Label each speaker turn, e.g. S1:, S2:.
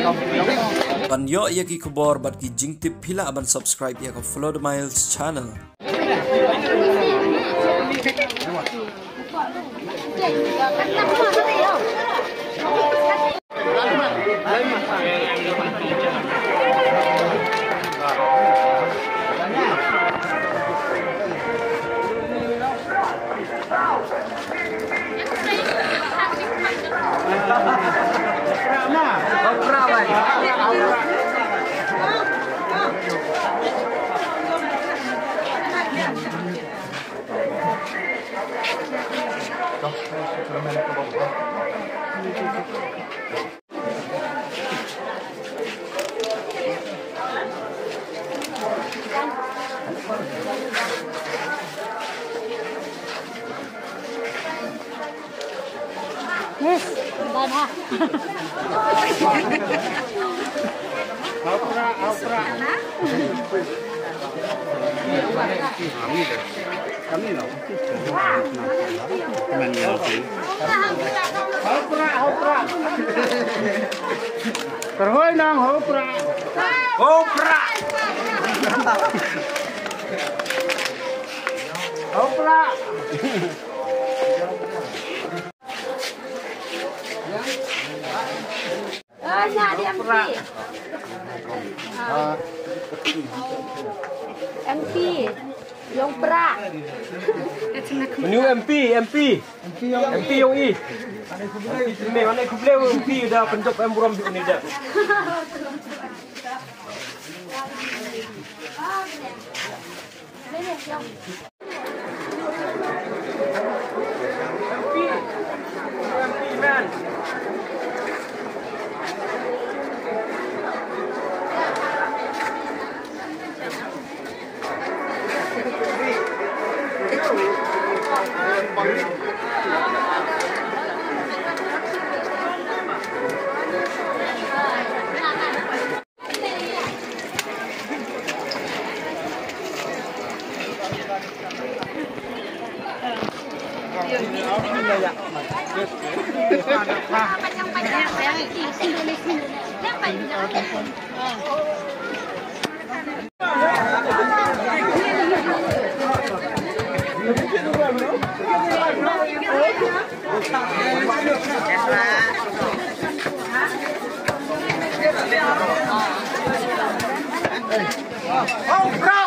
S1: Ban yo ya ki kubor bat ki jingtip pila ban subscribe ya ko follow the Miles channel.
S2: Yes, bana.
S3: Opera. Kami loh. Opera. Terhoi nang opera. Opera.
S2: MP, yang pra.
S4: Menu MP yang I. Ini mana kuble MP dah penjop buram di ini dah. MP man. Opera.